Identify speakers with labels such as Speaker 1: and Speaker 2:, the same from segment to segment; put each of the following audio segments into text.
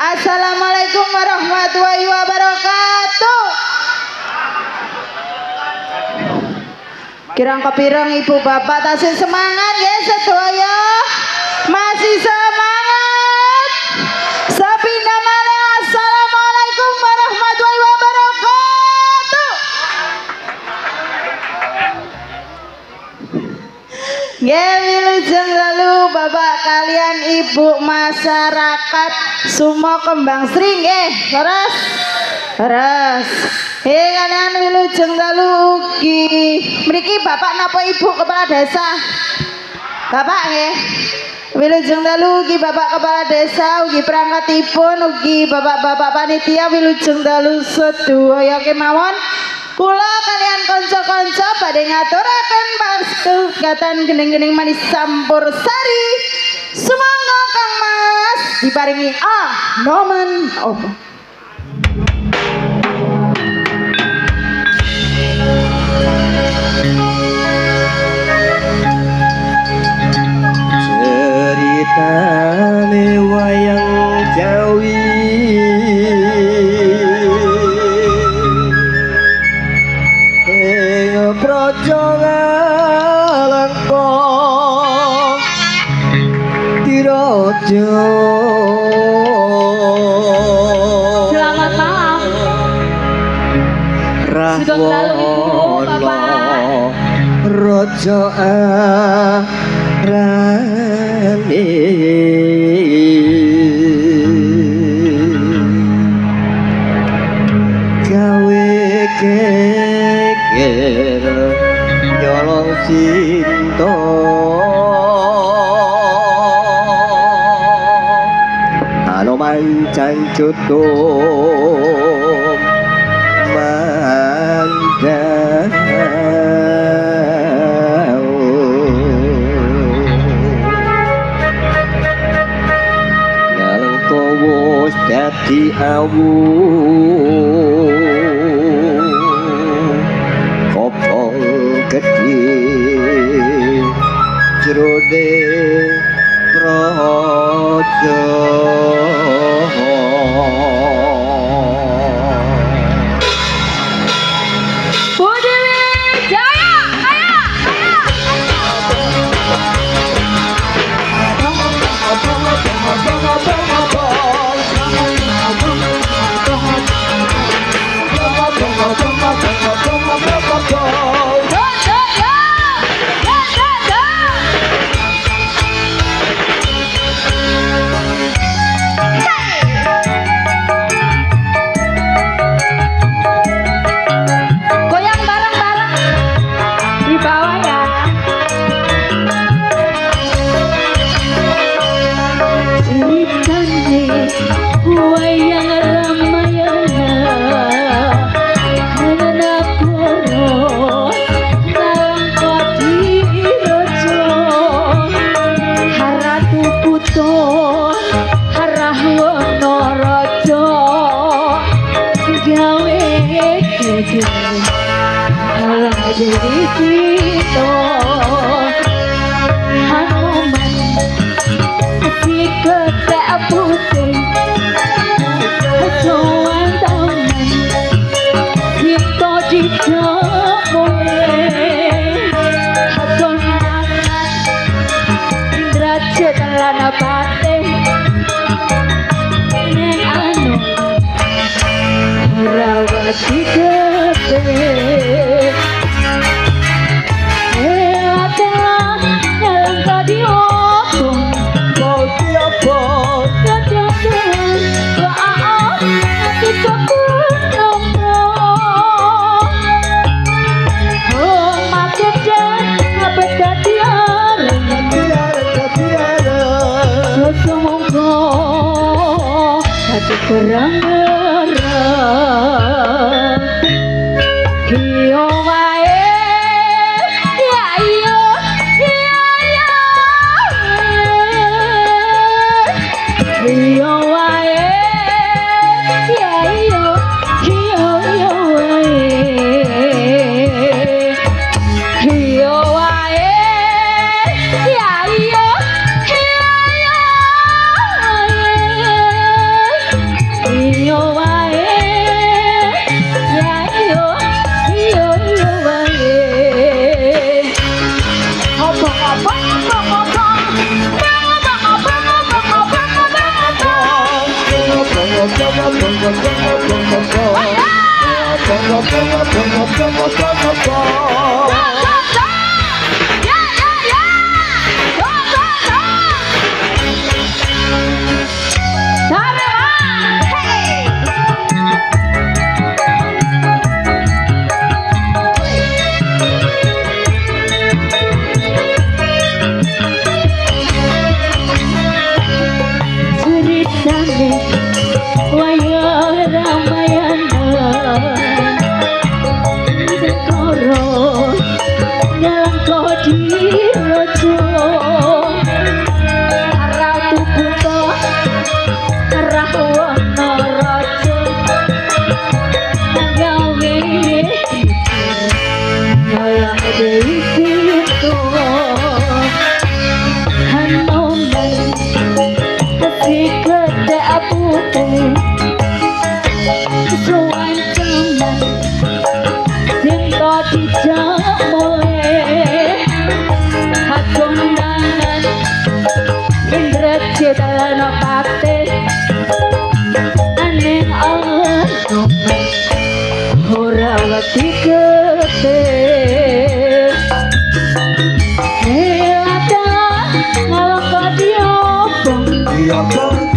Speaker 1: Assalamualaikum warahmatullahi wabarakatuh. Kirang kepirang ibu bapak tasih semangat ya sedaya. Masih semangat. Sepindah malih. Assalamualaikum warahmatullahi wabarakatuh. Nggih wilujeng lalu bapak kalian ibu masyarakat Sumo Kembang Sri nggih leres. Leres. Kalian wilujeng dalu ugi mriki bapak napa ibu kepala desa? Bapak nggih. Wilujeng dalu ugi bapak kepala desa ugi perangkatipun ugi bapak-bapak panitia wilujeng dalu sedaya kemawon. Kula kalian kanca-kanca badhe ngaturaken kegiatan gening-gening manis sampur sari. Sumangga Kang Mas diparingi nomen apa?
Speaker 2: Ceritane wayang Jawi aja arane gawe geger nyolong cinta anu mancang cutup mandang wis dadi awu kopong gedhe jrone praja
Speaker 1: ora wedi gede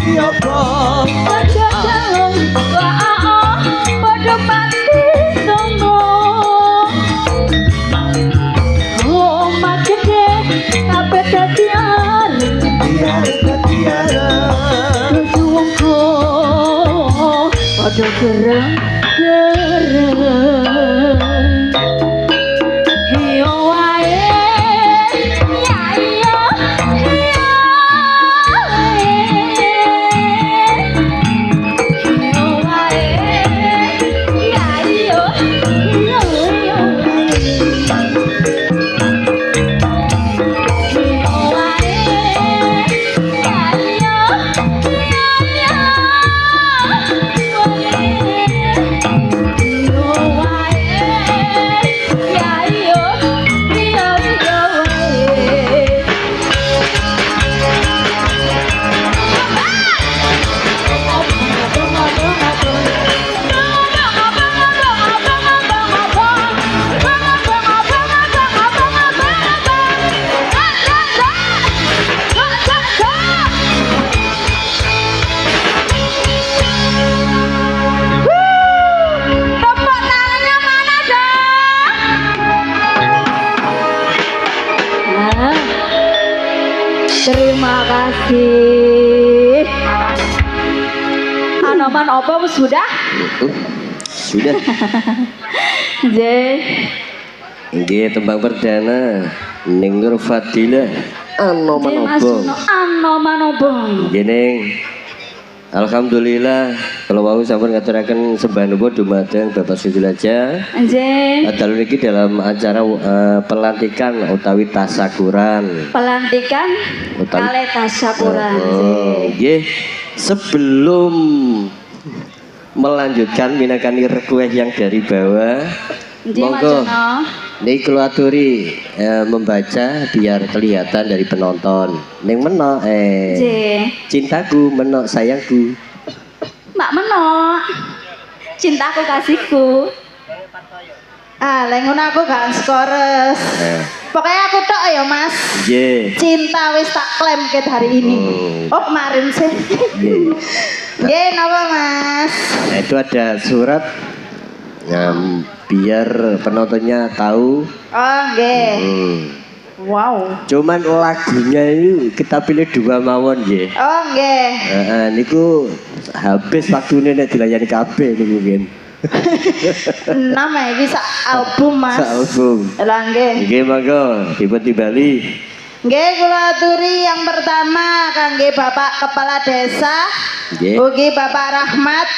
Speaker 2: siapa
Speaker 1: Aja dalam pada pati tunggu Omah gede kabeh dadi ari
Speaker 2: tiara tiara
Speaker 1: Suwungku pada gerang-gerang Hiyo wae ya iya Hiyo wae ya iya Tepuk tangannya mana dong? Nah, terima kasih. Anoman apa sudah?
Speaker 2: sudah
Speaker 1: J.
Speaker 2: nggih tembang perdana ning Nur Fadilah Anoman Obong
Speaker 1: Anoman obong.
Speaker 2: Gini, alhamdulillah kalau wau sampun ngaturaken sembah nuwun dumateng Bapak Sudilaja.
Speaker 1: J.
Speaker 2: Dalu niki dalam acara pelantikan utawi tasakuran.
Speaker 1: Pelantikan
Speaker 2: Utawi-
Speaker 1: kale tasyakuran.
Speaker 2: Nggih, sebelum melanjutkan minangkani request yang dari bawah,
Speaker 1: J.
Speaker 2: monggo
Speaker 1: Majono.
Speaker 2: niki kula aturi membaca biar kelihatan dari penonton. Ning meno
Speaker 1: J.
Speaker 2: cintaku meno sayangku.
Speaker 1: Mbak Menok. Cintaku kasihku. Ah, lek ngono aku gak skores. Pokoknya aku tok ya, Mas.
Speaker 2: Nggih.
Speaker 1: Cinta wis tak klaim ke hari ini. Oh, kemarin sih.
Speaker 2: Nggih.
Speaker 1: Nggih, napa, Mas?
Speaker 2: Nah, itu ada surat biar penontonnya tahu.
Speaker 1: Oh, nggih. Wow.
Speaker 2: Cuman lagunya itu kita pilih dua mawon nggih.
Speaker 1: Oh, nggih.
Speaker 2: Niku habis waktunya nek dilayani kabeh niku mungkin.
Speaker 1: Nama iki sak album, Mas.
Speaker 2: Sak album.
Speaker 1: Lah nggih.
Speaker 2: Nggih monggo dipun timbali.
Speaker 1: Nggih, kula aturi yang pertama kangge Bapak Kepala Desa.
Speaker 2: Nggih.
Speaker 1: Ugi Bapak Rahmat.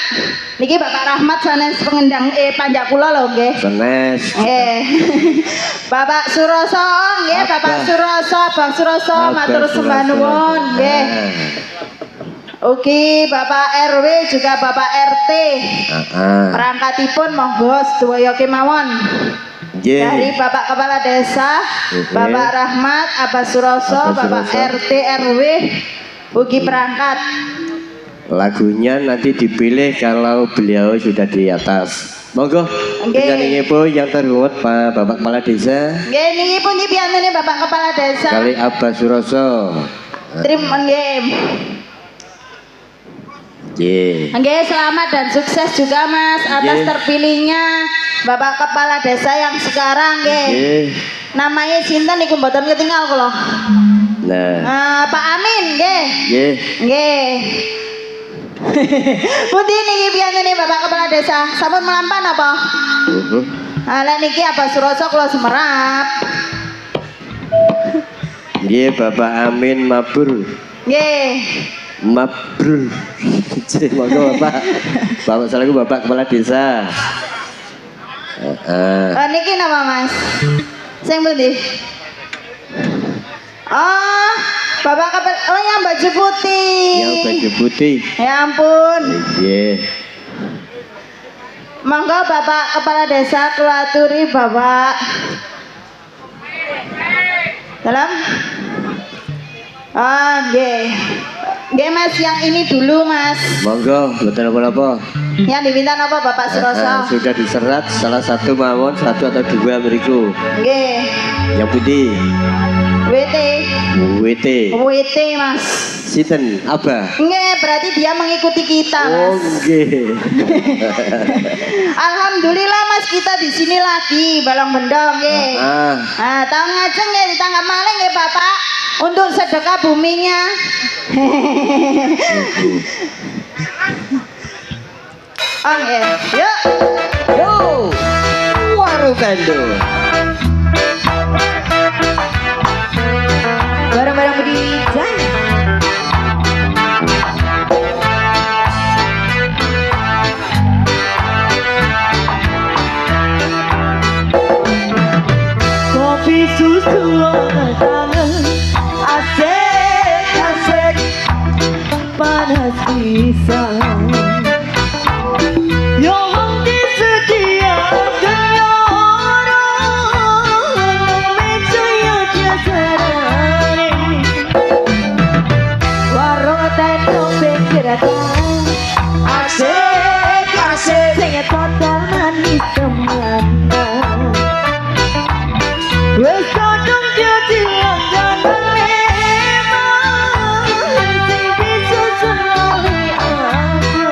Speaker 1: Niki Bapak Rahmat sanes pengendang panjak kula lho nggih.
Speaker 2: Senes.
Speaker 1: Nggih. Bapak Suroso, nggih Bapak Suroso, Bang Suroso matur sembah nuwun nggih. Ugi Bapak RW juga Bapak RT. Perangkatipun monggo sedaya kemawon.
Speaker 2: Nggih.
Speaker 1: Dari Bapak Kepala Desa, Bapak Rahmat, Abah Suroso, Bapak RT RW, ugi perangkat.
Speaker 2: Lagunya nanti dipilih kalau beliau sudah di atas. Monggo.
Speaker 1: Nggih.
Speaker 2: Penyanyi ibu yang terhormat Pak Bapak Kepala Desa.
Speaker 1: Nggih niki pun piantune Bapak Kepala Desa.
Speaker 2: Kali Abah Suroso.
Speaker 1: Terima nggih.
Speaker 2: Nggih.
Speaker 1: Nggih, selamat dan sukses juga Mas atas
Speaker 2: Nggih.
Speaker 1: terpilihnya Bapak Kepala Desa yang sekarang nggih.
Speaker 2: Nggih.
Speaker 1: Namanya sinten niku mboten ketinggal kula.
Speaker 2: Nah,
Speaker 1: Pak Amin nggih.
Speaker 2: nggih.
Speaker 1: Nggih. Putih niki piantune Bapak Kepala Desa. Sampun melampan apa? Lah niki Abah Suroso kula semerap.
Speaker 2: Nggih, Bapak Amin Mabur.
Speaker 1: Nggih.
Speaker 2: Mabrur. Cek monggo Bapak. Bapak salahku Bapak Kepala Desa.
Speaker 1: Niki napa Mas? Sing pundi? Oh, Bapak Kepala, oh yang baju putih.
Speaker 2: Yang baju putih.
Speaker 1: Ya ampun.
Speaker 2: Nggih.
Speaker 1: Monggo Bapak Kepala Desa kula aturi Bapak. Dalam? Ah, nggih. Nggih Mas, yang ini dulu Mas.
Speaker 2: Monggo, mboten apa-apa.
Speaker 1: Yang diminta apa Bapak Suroso?
Speaker 2: Sudah diserat salah satu mawon, satu atau dua beriku.
Speaker 1: Nggih.
Speaker 2: Yang putih.
Speaker 1: WT.
Speaker 2: WT.
Speaker 1: WT Mas.
Speaker 2: Sinten Abah.
Speaker 1: Nggih, berarti dia mengikuti kita,
Speaker 2: Oh
Speaker 1: Mas.
Speaker 2: nggih.
Speaker 1: Alhamdulillah Mas, kita di sini lagi Balong Bendong nggih. Nah, tahun ngajeng nggih ditangkap malih nggih Bapak untuk sedekah buminya. Oh nggih. Yuk.
Speaker 2: Yo. Waru kando.
Speaker 1: Barang-barang berdijai.
Speaker 3: Kopi susu tangan asik panas pisang yang disediakan orang meja yang biasa warung tendong pinggir dalan asik sing total manis semana. Wes kadung jadi langganan memang sing bisa senali aku.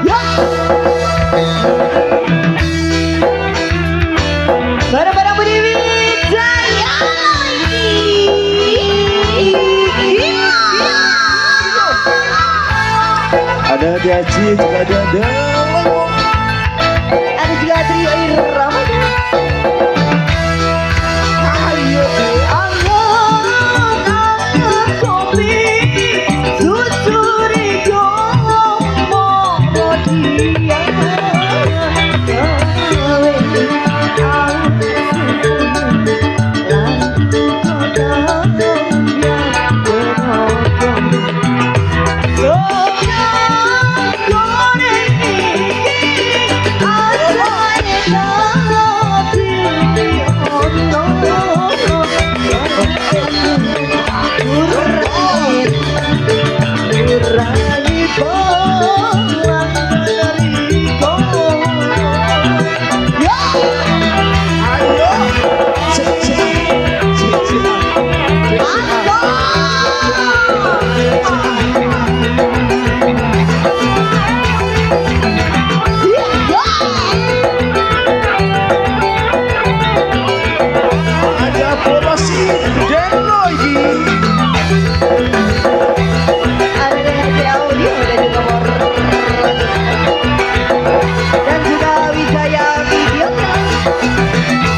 Speaker 3: Ya. Barang-barang Budi Wijaya
Speaker 2: Ada Jaci juga ada.
Speaker 3: ada juga trio irama. Ayo angan kopi susuri gomo dia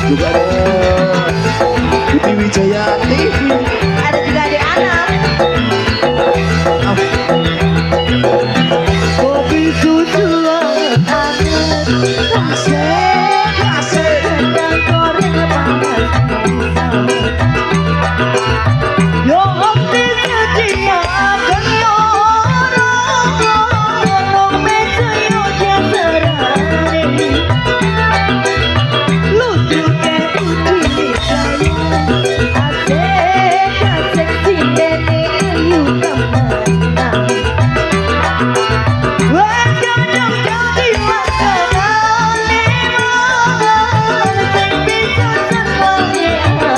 Speaker 2: Juga ada Budi Wijaya TV.
Speaker 3: ada juga adik anak. Kopi susu hangat asik dan goreng panas pisang yang disediakan orang meja yang biasa lucu ke uji saya asik sindene ayu kemana wes kadang jadi makanan memang sing bisa senangi aku.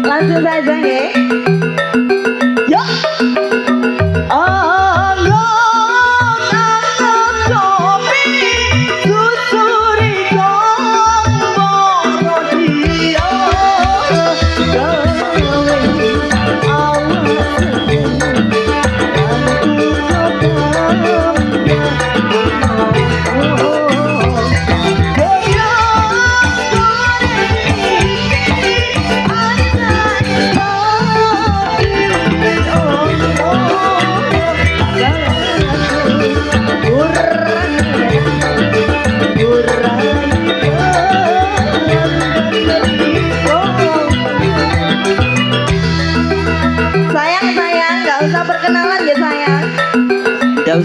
Speaker 3: Langsung saja nggih. Yuk. Angan kopi susuri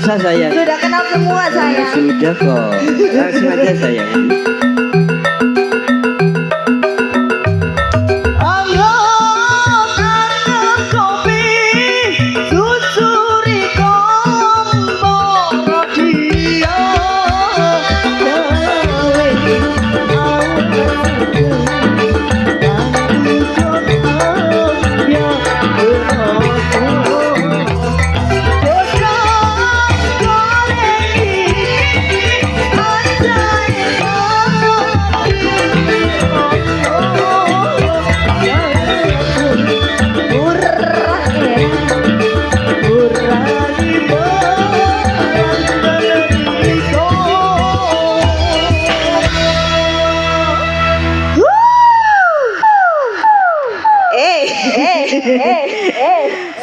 Speaker 2: usah sayang.
Speaker 1: Sudah kenal semua
Speaker 2: Ya,
Speaker 1: sayang.
Speaker 2: sudah kok. Langsung aja sayang.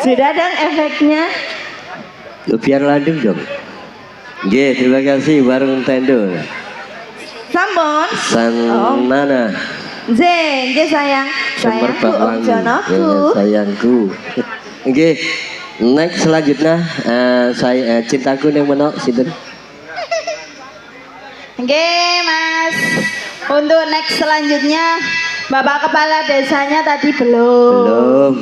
Speaker 1: Sudah dong efeknya.
Speaker 2: Biar landung dong. Nggih, terima kasih warung Tendo.
Speaker 1: Sampun.
Speaker 2: Sanana.
Speaker 1: Nggih sayang. Sayangku Om Jonoku.
Speaker 2: Sayangku. Nggih. Next selanjutnya saya cintaku yang menok sinten?
Speaker 1: Nggih, Mas. Untuk next selanjutnya Bapak Kepala Desanya tadi belum.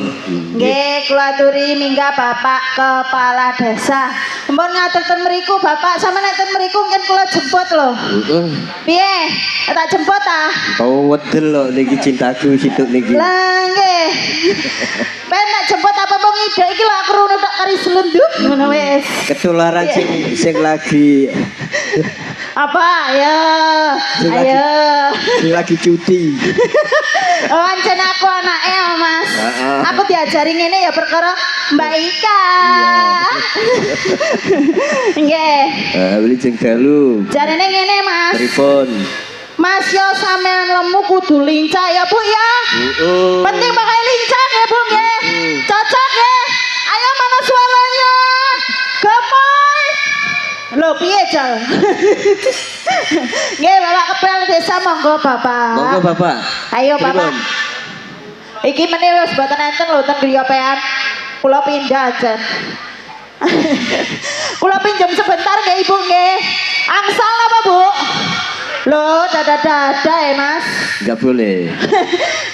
Speaker 1: Nggih, kula aturi minggah Bapak Kepala Desa. Mumpun ngaturken mriku Bapak sama nenten mriku mungkin kula jemput lho.
Speaker 2: Heeh.
Speaker 1: Piye? Tak jemput ah.
Speaker 2: Kau wedel loh niki cintaku situ niki.
Speaker 1: Lah nggih. Ben nak jemput apa wong ide iki lho aku rono tok kari selunduk ngono wis.
Speaker 2: Ketularan sing lagi
Speaker 1: Apa? Ayo. Ayo.
Speaker 2: sing lagi cuti.
Speaker 1: Wancen aku anake ya, Mas. Aku diajari ngene ya perkara Mbak Ika. Nggih.
Speaker 2: Beli jeng dalu.
Speaker 1: Jarene ngene, Mas.
Speaker 2: Pripun?
Speaker 1: Mas yo sampean lemu kudu lincah ya, Bu ya. Penting pakai lincah ya, Bu nggih. Cocok ya. Ayo mana suaranya? Gemoy. Lho piye, Jal? Nggih, Bapak Kepala Desa monggo, Bapak.
Speaker 2: Monggo Bapak.
Speaker 1: Ayo,
Speaker 2: Pripun?
Speaker 1: Bapak. Iki meneh wis boten enten lho ten griyopean. Kula pindah aja. Kula pinjam sebentar nggih Ibu nggih. Angsal apa, Bu? Loh, dada-dada ya, Mas.
Speaker 2: Enggak boleh.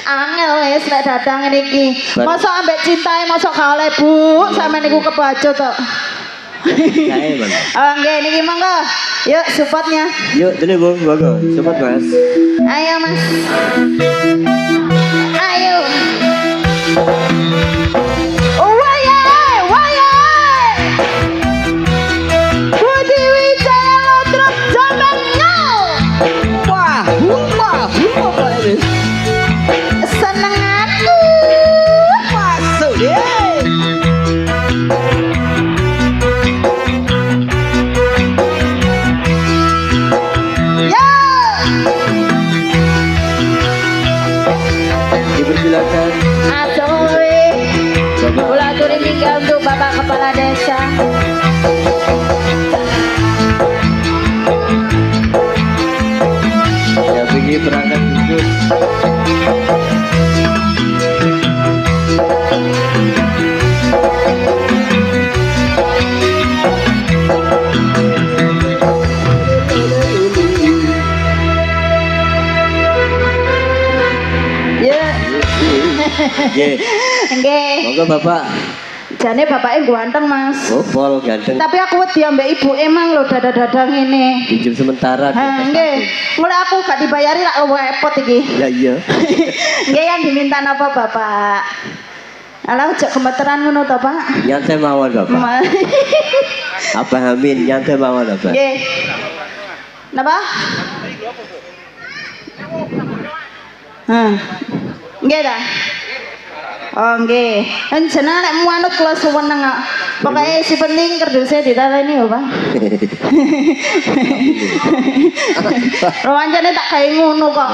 Speaker 1: Angel wis nek dadang ngene iki. Mosok ambek cintae mosok gak oleh, Bu. Sampeyan niku kebaca to.
Speaker 2: Kae, Bang.
Speaker 1: Oh, nggih niki monggo. Yuk supportnya.
Speaker 2: Yuk, ini Bang, monggo. Cepat, Mas.
Speaker 1: Ayo, Mas. Ayo. Wayai, wayai. Budi Wijaya Lodrop Jamannya.
Speaker 2: Wah, apa ini?
Speaker 1: Seneng aku.
Speaker 2: Masuk deh.
Speaker 1: Ya.
Speaker 2: Dipersilakan.
Speaker 1: Asore.
Speaker 2: Bapak.
Speaker 1: Kula aturi minggah untuk Bapak Kepala Desa.
Speaker 2: Ya pergi berangkat duduk.
Speaker 1: Ya.
Speaker 2: Nggih.
Speaker 1: Nggih.
Speaker 2: Monggo Bapak.
Speaker 1: Jane bapaknya ganteng, Mas.
Speaker 2: Oh, pol ganteng.
Speaker 1: Tapi aku wedi ambek ibu emang lho dada-dada ngene.
Speaker 2: Pinjam sementara.
Speaker 1: Ha, nggih. Mulai aku gak dibayari lak repot iki.
Speaker 2: Ya iya.
Speaker 1: Nggih yang diminta napa, Bapak? Alah ojo gemeteran ngono to, Pak.
Speaker 2: Nyantai mawon Bapak. Abah Amin nyantai mawon Bapak.
Speaker 1: Nggih. Napa? Nggih ta? Oh nggih. Jenengan nek manut kula suweneng kok. Pokoke si penting kerdusnya ditaleni ya, Pak. Rawancane tak gawe ngono kok.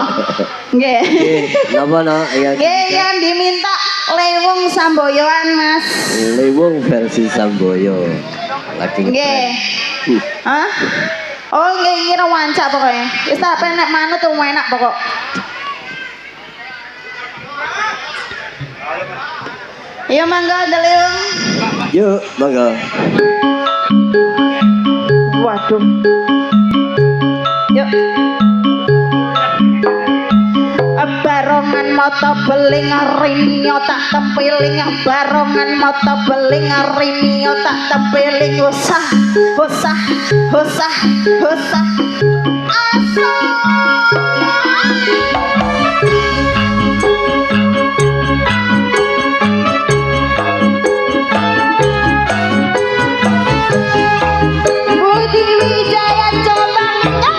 Speaker 1: Nggih.
Speaker 2: Nggih, napa no? Ya.
Speaker 1: Nggih, yang diminta lewung samboyoan, Mas.
Speaker 2: Lewung versi Samboyo. Lagi
Speaker 1: Nggih. Hah? Oh nggih, iki rawancak pokoke. Wis tak nek manut tuh enak pokok. Iya mangga Deliung.
Speaker 2: Yuk, monggo.
Speaker 1: Waduh. Yuk. Barongan mata beling rini tak tempiling, barongan mata beling rini tak tempiling, usah usah usah usah asa. Budi Wijaya Jolangnya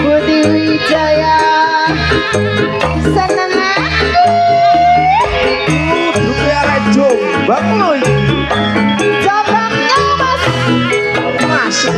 Speaker 1: Budi Wijaya seneng aku
Speaker 4: Dupe arek Jombang lho iki.
Speaker 1: Jombangnya mas
Speaker 4: Masuk.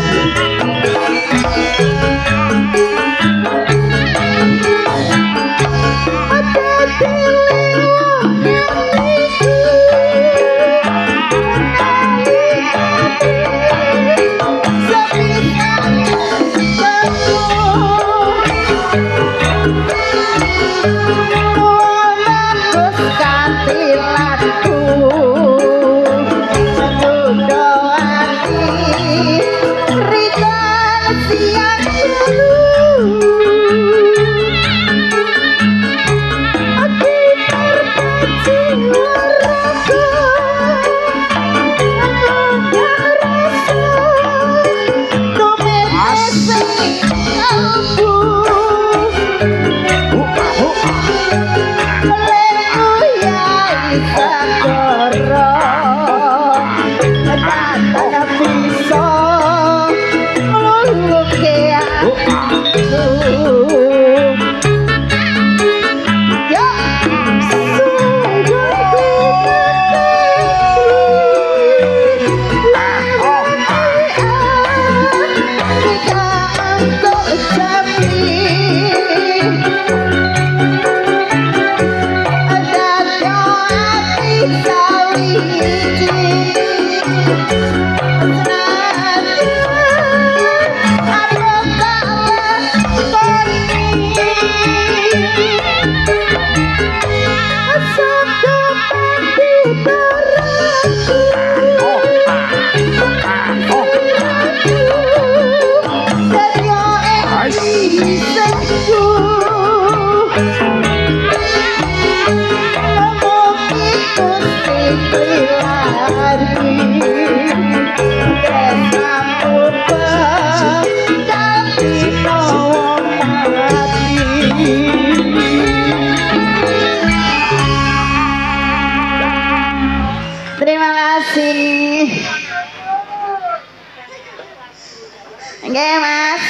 Speaker 1: Nggih, Mas.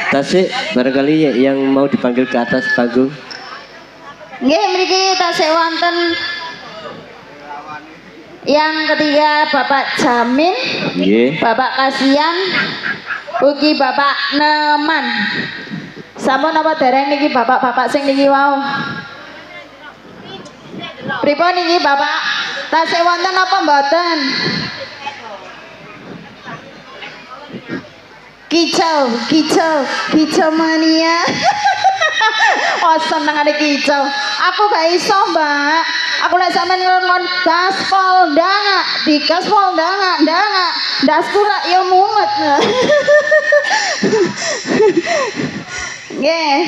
Speaker 2: Tasik barangkali yang mau dipanggil ke atas panggung.
Speaker 1: Nggih, mriki tasih wonten yang ketiga Bapak Jamin,
Speaker 2: Nggih.
Speaker 1: Bapak Kasian, ugi Bapak Neman. Sampun apa dereng niki bapak-bapak sing niki wau? Pripun niki Bapak? Tasih wonten apa mboten? Kicau mania. Oh seneng ada kicau. Aku gak iso mbak. Aku lek sampean ngon gaspol ndangak, di gaspol ndangak. Dasku rak yo mumet. Nggih.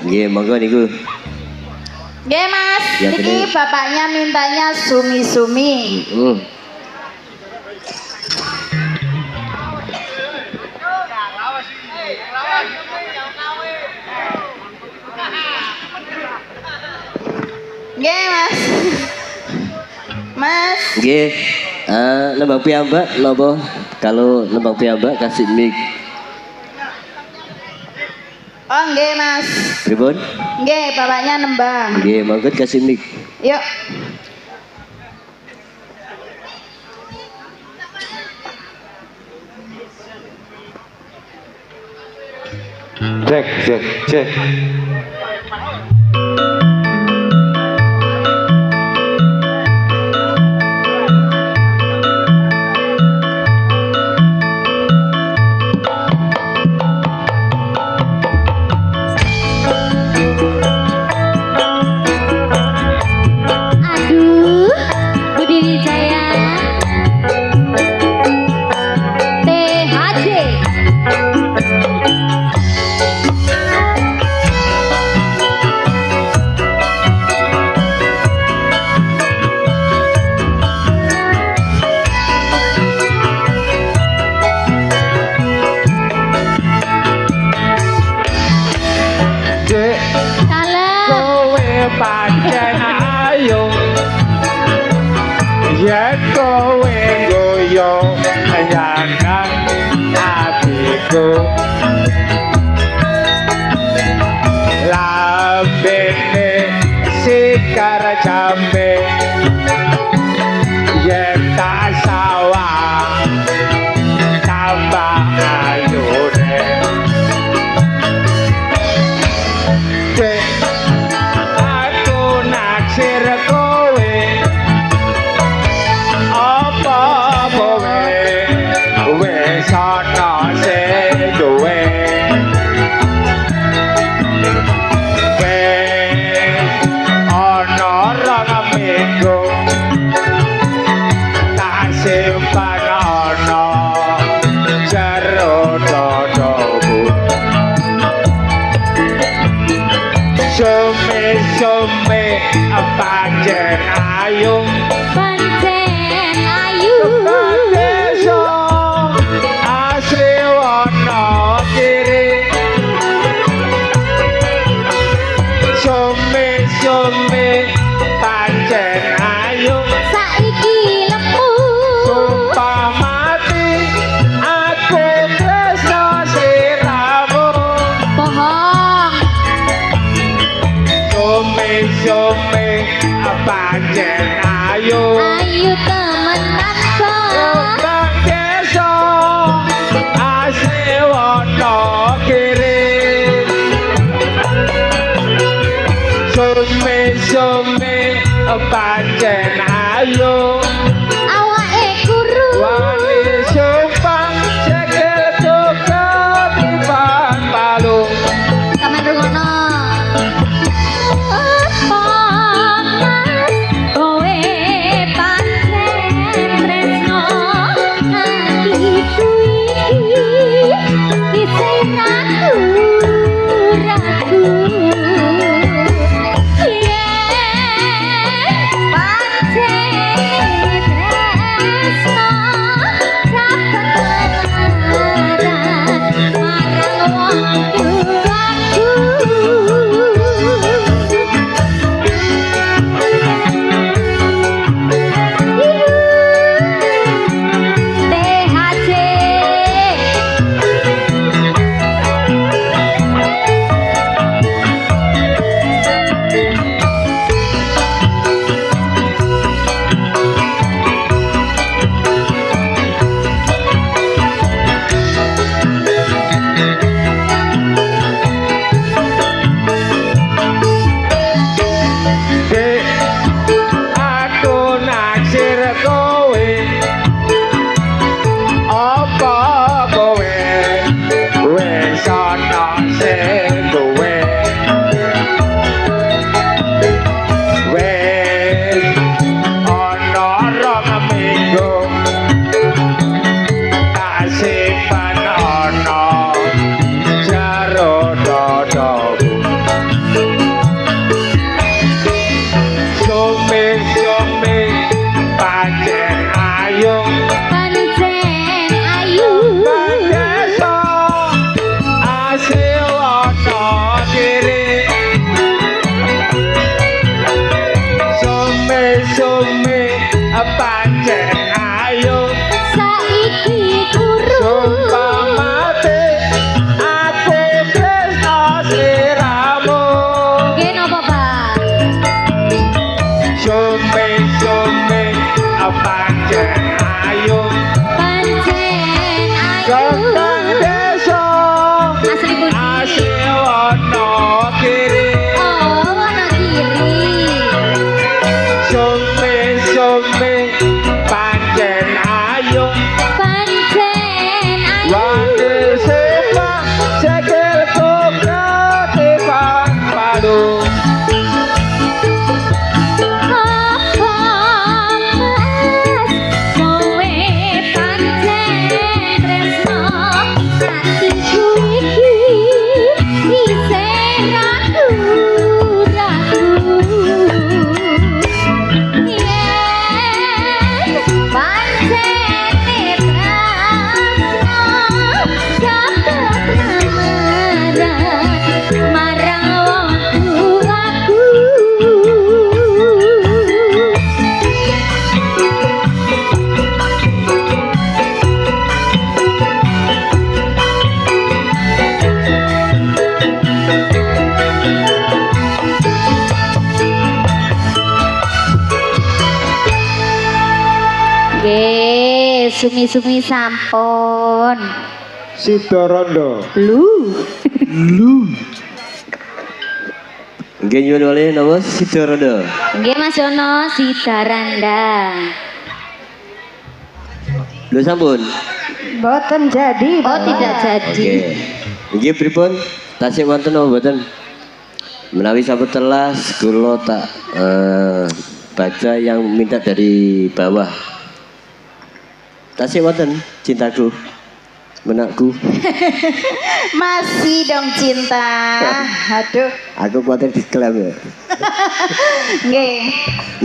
Speaker 2: Nggih, monggo niku.
Speaker 1: Nggih Mas,
Speaker 2: Ya,
Speaker 1: niki
Speaker 2: bener.
Speaker 1: bapaknya mintanya sumi-sumi. Nggih Mas. Mas.
Speaker 2: Nggih. Nembang piyambak napa? Kalau nembang piyambak kasih mic.
Speaker 1: Oh nggih Mas.
Speaker 2: Pripun?
Speaker 1: Nggih, bapaknya nembang.
Speaker 2: Nggih, monggo kasih mic.
Speaker 1: Yuk.
Speaker 4: Cek.
Speaker 3: Aduh, berdiri saya THJ.
Speaker 4: Cek
Speaker 3: Salam.
Speaker 4: kowe pancen ayo. Yen kowe goyo nyangan atiku. Lambene sikar jambe. Yen tak sawah tambah ayune. Cek aku naksir kowe apa kowe wis ana sing duwe ana rong minggu tak simpan ana jero dodoku. Sume pancen ayu
Speaker 3: Pancen ayu.
Speaker 4: desa asri wana kiri. Sume pancen ayu
Speaker 3: Saiki lemu.
Speaker 4: sumpah mati aku tresno siramu.
Speaker 3: Bohong.
Speaker 4: Sume pancen ayu
Speaker 3: Ayu temenan kok.
Speaker 4: Bang desa asli wana kiri. Sume pancen ayu
Speaker 3: Awake guru.
Speaker 4: wani sumpah cekel tuka tiban palu.
Speaker 3: Taman rungono. Kowe pancen tresno atiku iki ragu. Yen sumi-sumi sampun.
Speaker 4: Sidorondo.
Speaker 3: Lu.
Speaker 2: Nggih nyuwun wali napa Sidorondo.
Speaker 3: Nggih Mas Yono Sidaranda.
Speaker 2: Lho sampun.
Speaker 1: Boten jadi.
Speaker 3: Oh tidak jadi.
Speaker 2: Oke. Nggih pripun? Tasih wonten napa mboten? Menawi sampun telas kula tak baca yang minta dari bawah. Tasih wonten cintaku. Menakku.
Speaker 1: Masih dong cinta. Aduh.
Speaker 2: Aku kuatir diklaim ya.
Speaker 1: Nggih.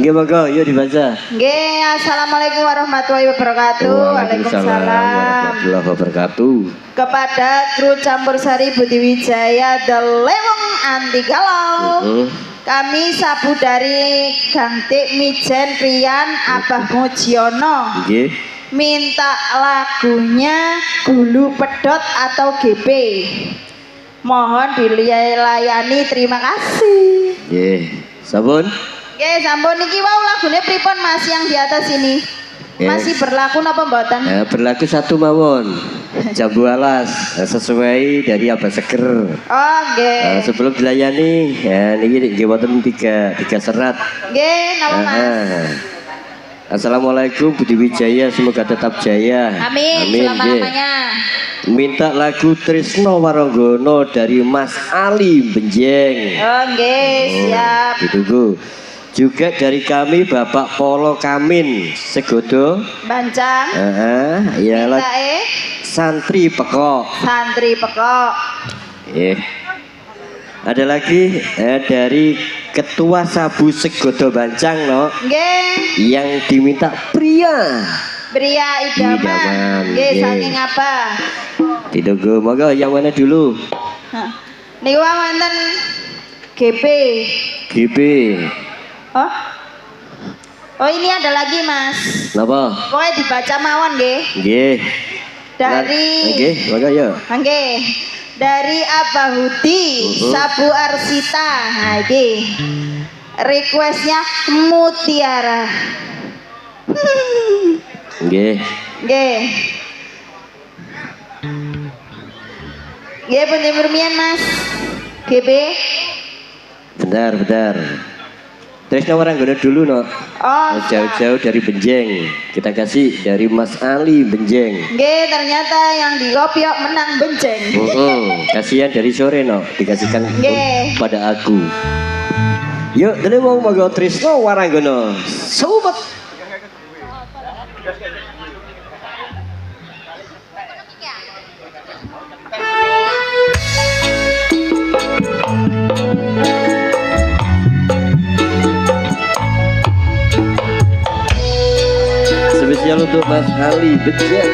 Speaker 2: Nggih monggo yuk dibaca.
Speaker 1: Nggih, assalamualaikum warahmatullahi wabarakatuh.
Speaker 2: Waalaikumsalam warahmatullahi wabarakatuh.
Speaker 1: Kepada kru campur sari Budi Wijaya The Leweng Anti Galau. Kami sabu dari Gangtik Mijen Rian Abah Mujiono.
Speaker 2: Nggih.
Speaker 1: Minta lagunya Bulu Pedot atau GP. Mohon dilayani, terima kasih.
Speaker 2: Nggih. Sampun?
Speaker 1: Oke, sampun niki wau lagune pripun Mas yang di atas ini? Masih berlaku napa mboten?
Speaker 2: Berlaku satu mawon. Jambu alas sesuai dari Abah Seger.
Speaker 1: Oh, nggih.
Speaker 2: Sebelum dilayani, ya niki nggih wonten tiga serat.
Speaker 1: Nggih, napa Mas?
Speaker 2: Assalamualaikum Budi Wijaya, semoga tetap jaya.
Speaker 1: Amin, selama-lamanya.
Speaker 2: Minta lagu Trisno Waronggono dari Mas Ali Benjeng.
Speaker 1: Oh, nggih, siap.
Speaker 2: Ditunggu. Juga dari kami Bapak Polo Kamin Segodo.
Speaker 1: Bancang.
Speaker 2: Ialah
Speaker 1: Mintae
Speaker 2: Santri Pekok.
Speaker 1: santri pekok.
Speaker 2: Ada lagi dari Ketua Sabu Segodo Bancang no.
Speaker 1: Nggih.
Speaker 2: Yang diminta pria.
Speaker 1: Pria idaman.
Speaker 2: Idaman,
Speaker 1: Nggih,
Speaker 2: nggih.
Speaker 1: saking apa?
Speaker 2: Ditunggu, monggo yang mana dulu?
Speaker 1: Niku wonten GP.
Speaker 2: GP.
Speaker 1: Oh. Oh, ini ada lagi, Mas.
Speaker 2: Napa?
Speaker 1: Pokoknya dibaca mawon nggih.
Speaker 2: Nggih.
Speaker 1: Dari
Speaker 2: Nggih, monggo ya.
Speaker 1: Nggih. Dari Abah Hudi, Sabu Arsita. Nah, iki. Requestnya Mutiara.
Speaker 2: Nggih.
Speaker 1: Nggih. Nggih, pundi murmian Mas. GB.
Speaker 2: Bentar. Trisno Waranggono dulu no.
Speaker 1: Oh,
Speaker 2: Jauh-jauh dari Benjeng. Kita kasih dari Mas Ali Benjeng.
Speaker 1: nggih, ternyata yang di Kopiok menang Benceng.
Speaker 2: Kasihan dari sore no, dikasihkan
Speaker 1: Nggih.
Speaker 2: pada aku. Yuk, dene mau monggo Trisno Waranggono. Sobat. Spesial untuk Mas Ali Benjeng.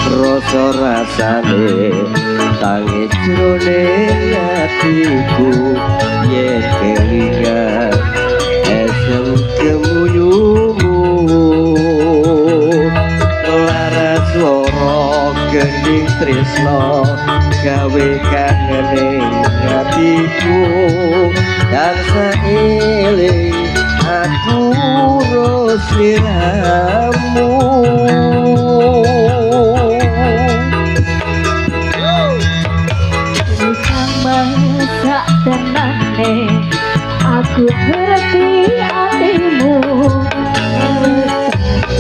Speaker 2: Rasa rasane tangis jroning atiku yen kelingan esem kemuyumu laras swara gending tresno gawe kangening atiku dan saeling aku sliramu.
Speaker 3: Sak tenane aku ngerti hatimu,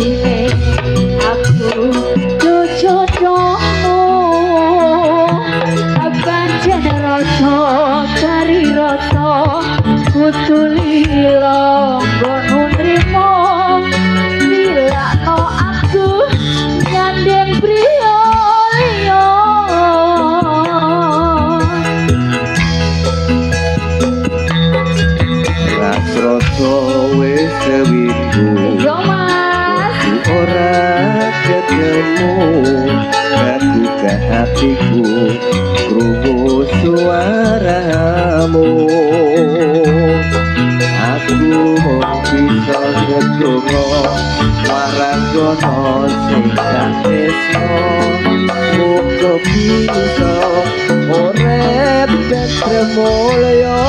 Speaker 3: ini aku jodohmu, pancen rasa kari rasa kutuli longgo nrimo bila no aku nyandeng priya liya.
Speaker 2: Rasa wis sewinggu
Speaker 3: Yo mas
Speaker 2: ora ketemu ketemu Gak hatiku krungu suaramu Aku mau bisa ngedongo marang kono sing katresno muga bisa urip ben tremolyo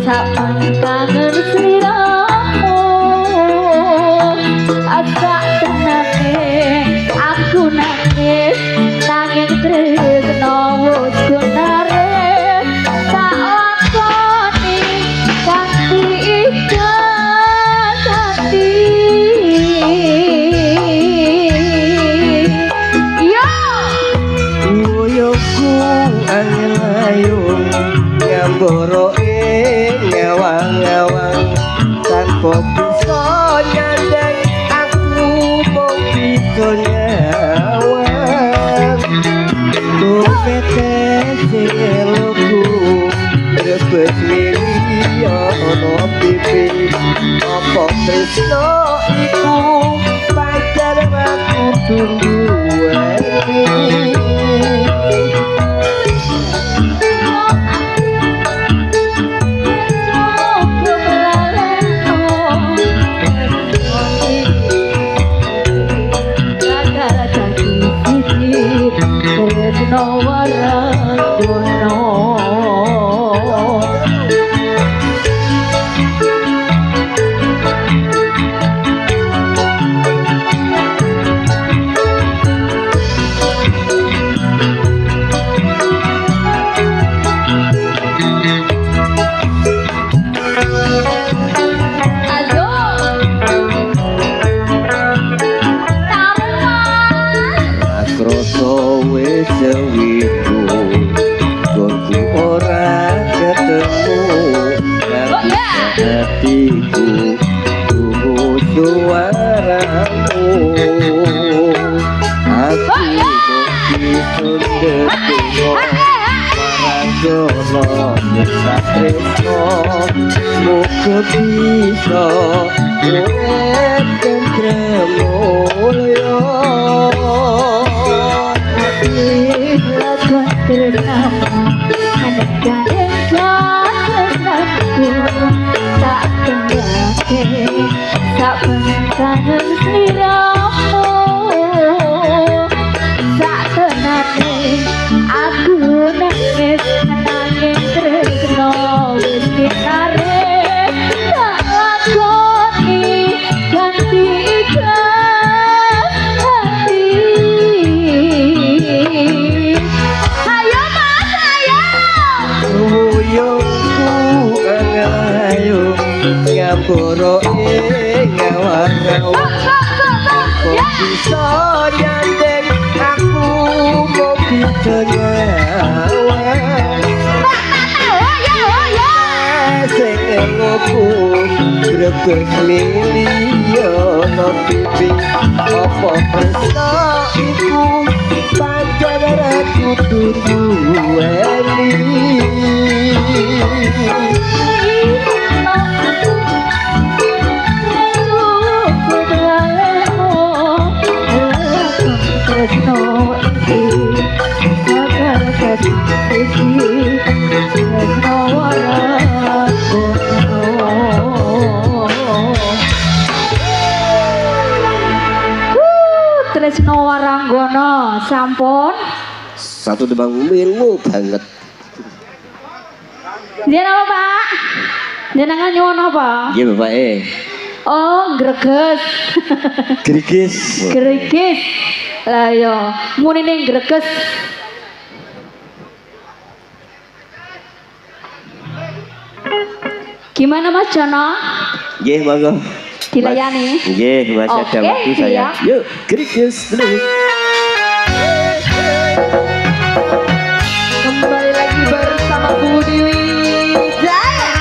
Speaker 3: kangen sliramu agak tenange aku nangis nanging tresno wis gunare tak lakoni kanthi ikhlas hati yo
Speaker 2: Woyoku angel-ayung ngamboro ngawang-ngawang tanpa bisa nyandang aku mau bisa nyawang tupetes eloku rebet miliyo ono pipi apa tresno iku pacar aku tunggu
Speaker 3: no no
Speaker 2: sewiku gorku ora ketemu nang hatiku tunggu suaramu aku bisa ketemu marang kono bisa tresno muga bisa urip ben tremolyo
Speaker 3: lakukan terdamu ada aku tak kembali tak kangen sliramu tak tenane aku nangis nanging tresno wis kinare tak lakoni ganti ikhlas hati. Ayo mas, ayo.
Speaker 2: Woyoku angel-ayu ngamboro ngawang-ngawang kok bisa nyandeng aku mau bisa nyawang sing eloku grebes miliyo no pipi apa tresno iku pancen aku tunggu
Speaker 3: Tresno Waranggono sampun
Speaker 2: satu tembang milu banget.
Speaker 3: Dia apa Pak? Jenengan nyuwun apa?
Speaker 2: Iya Bapak
Speaker 3: Oh, greges.
Speaker 2: Grigis.
Speaker 3: Greges. Lah yo, munine greges. Gimana Mas Jono?
Speaker 2: Nggih, monggo.
Speaker 3: Dilayani.
Speaker 2: Nggih, masih ada
Speaker 3: Oke,
Speaker 2: waktu saya.
Speaker 3: siap.
Speaker 2: Yuk, Grigis dulu.
Speaker 1: Kembali lagi bersama Bu Dewi Jaya.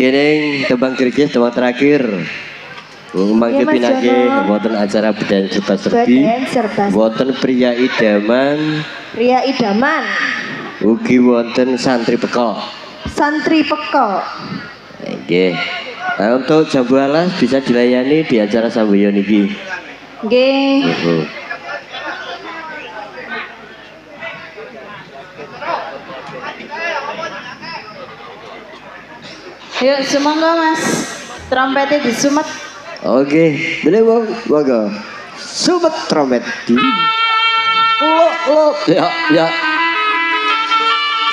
Speaker 2: Saking tembang kirikis tembang terakhir. Mangke
Speaker 1: Iya, Mas
Speaker 2: pinake
Speaker 1: Jono.
Speaker 2: wonten acara bedayan serba serbi.
Speaker 1: Badan serba
Speaker 2: Wonten pria idaman,
Speaker 1: pria idaman,
Speaker 2: ugi wonten santri pekok.
Speaker 1: santri pekok.
Speaker 2: Nggih. Nah, untuk jambu alas bisa dilayani di acara sambuyan iki.
Speaker 1: Nggih.
Speaker 2: Heeh.
Speaker 1: Yuk semangga Mas. Trompetnya disumet.
Speaker 2: Oke, dene wong monggo. Sumet trompet. Lo ya ya.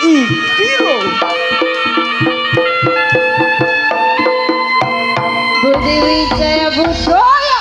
Speaker 2: Iki lho.
Speaker 1: Budi Wijaya Budaya.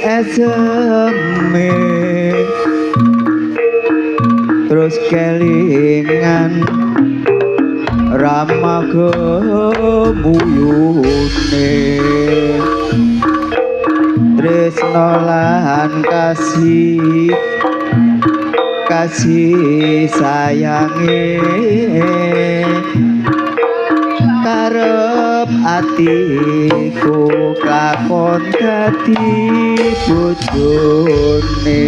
Speaker 4: aseme terus kelingan ramaga muyune tresno lan kasih sayange karep atiku kakon dadi bojone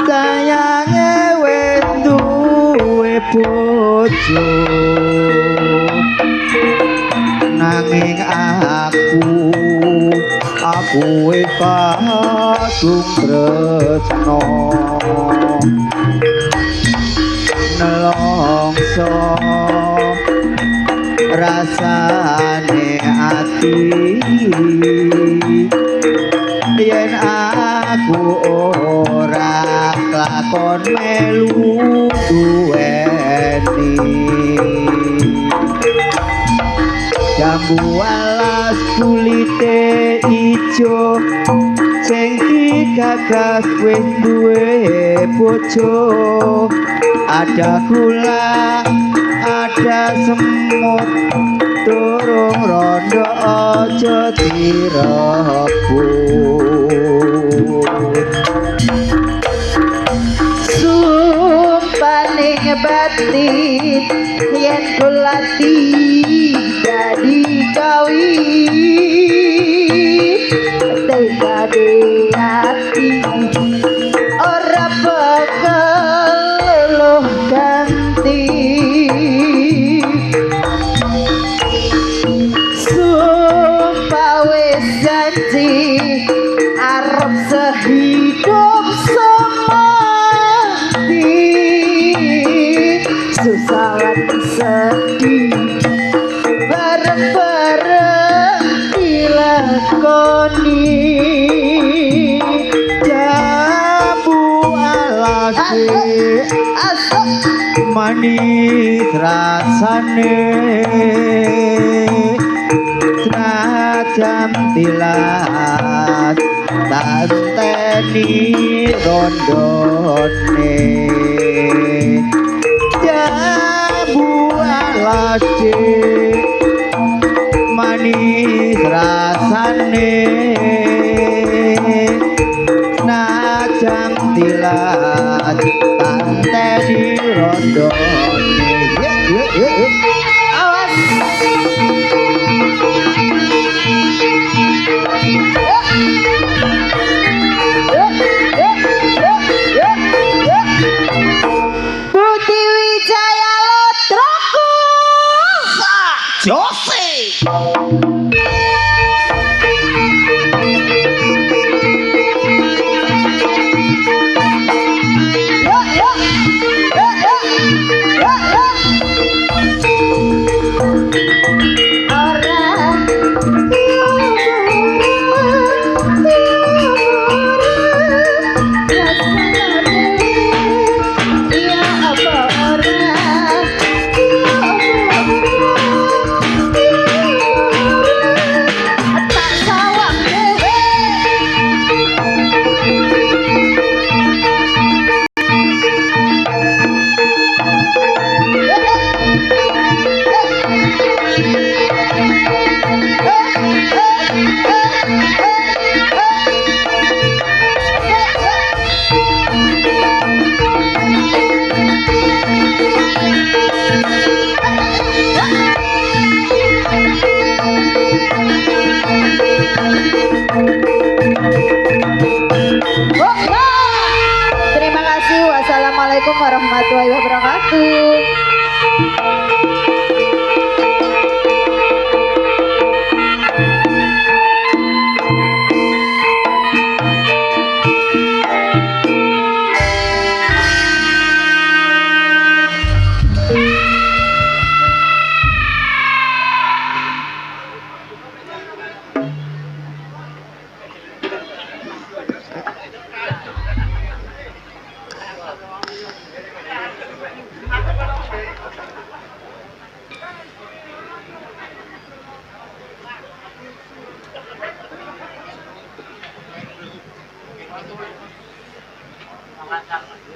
Speaker 4: sayange wis duwe bojo nanging aku aku wis kadung tresno nelongso rasane ati yen aku ora lakon melu duweni jambu alas kulite ijo sing digagas wis duwe bojo ada gula ada semut durung rondo aja direbut
Speaker 1: sumpah ning batin yen kula jadi kawin tega di hati ora bakal loh ganti sumpah wis janji arep sehidup semati susah lan sedih bareng-bareng dilakoni
Speaker 4: jambu alase manis rasane senajan tilas tanteni rondone jambu alase manis rasane najan tilas tanteni rondone
Speaker 1: awas Budi Wijaya Lotroku
Speaker 4: Jose
Speaker 1: Terima kasih. Wassalamualaikum warahmatullahi wabarakatuh.
Speaker 3: Makan